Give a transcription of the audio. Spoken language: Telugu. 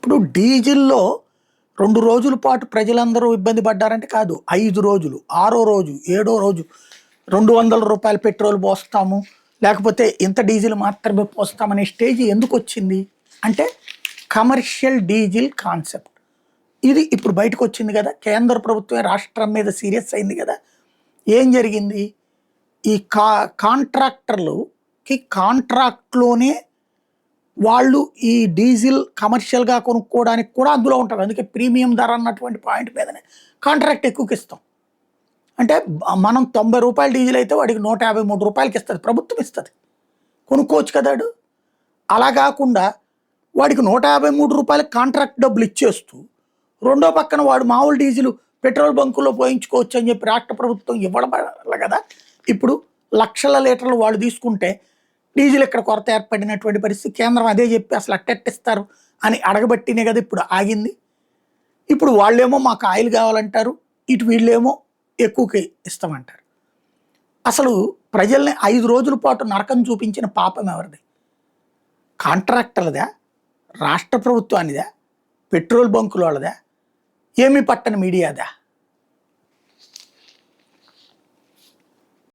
ఇప్పుడు డీజిల్‌లో 2 రోజుల పాటు ప్రజలందరూ ఇబ్బంది పడ్డారంటే కాదు. 5 రోజులు, ఆరో రోజు, ఏడో రోజు రూ. 200 పెట్రోల్ పోస్తాము. లేకపోతే ఇంత డీజిల్ మాత్రమే పోస్తామనే స్టేజ్ ఎందుకొచ్చింది? అంటే కమర్షియల్ డీజిల్ కాన్సెప్ట్. ఇది ఇప్పుడు బయటకొచ్చింది గదా! కేంద్ర ప్రభుత్వమే రాష్ట్రం మీద సీరియస్ అయింది గదా! ఏం జరిగింది? ఈ కాంట్రాక్టర్లుకి కాంట్రాక్ట్‌లోనే వాళ్ళు ఈ డీజిల్ కమర్షియల్‌గా కొనుక్కోవడానికి కూడా అందులో ఉంటది. అందుకే ప్రీమియం ధర అన్నటువంటి పాయింట్ మీదనే కాంట్రాక్ట్ ఎక్కువకిస్తాం. అంటే మనం రూ. 90 డీజిల్ అయితే వాడికి రూ. 153కి ఇస్తది. ప్రభుత్వం ఇస్తది. కొనుక్కోవచ్చు కదా ఆడు. అలా గాకుండా వాడికి రూ. 153 కాంట్రాక్ట్ డబ్బులు ఇచ్చేస్తూ, రెండో పక్కన వాడు మామూలు డీజిల్ పెట్రోల్ బంకుల్లో పోయించుకోవచ్చు అని చెప్పి రాష్ట్ర ప్రభుత్వం ఇవ్వడం వల్ల కదా ఇప్పుడు లక్షల లీటర్లు వాళ్ళు తీసుకుంటే డీజిల్ ఇక్కడ కొరత ఏర్పడినటువంటి పరిస్థితి. కేంద్రం అదే చెప్పి అసలు అట్టెట్టిస్తారు అని అడగబట్టినే కదా ఇప్పుడు ఆగింది. ఇప్పుడు వాళ్ళేమో మాకు ఆయిల్ కావాలంటారు, ఇటు వీళ్ళేమో ఎక్కువకి ఇస్తామంటారు. అసలు ప్రజల్ని 5 రోజుల పాటు నరకం చూపించిన పాపం ఎవరిది? కాంట్రాక్టర్లదా? రాష్ట్ర ప్రభుత్వానిదా? పెట్రోల్ బంకుల వాళ్ళదా? ఏమీ పట్టని మీడియాదా?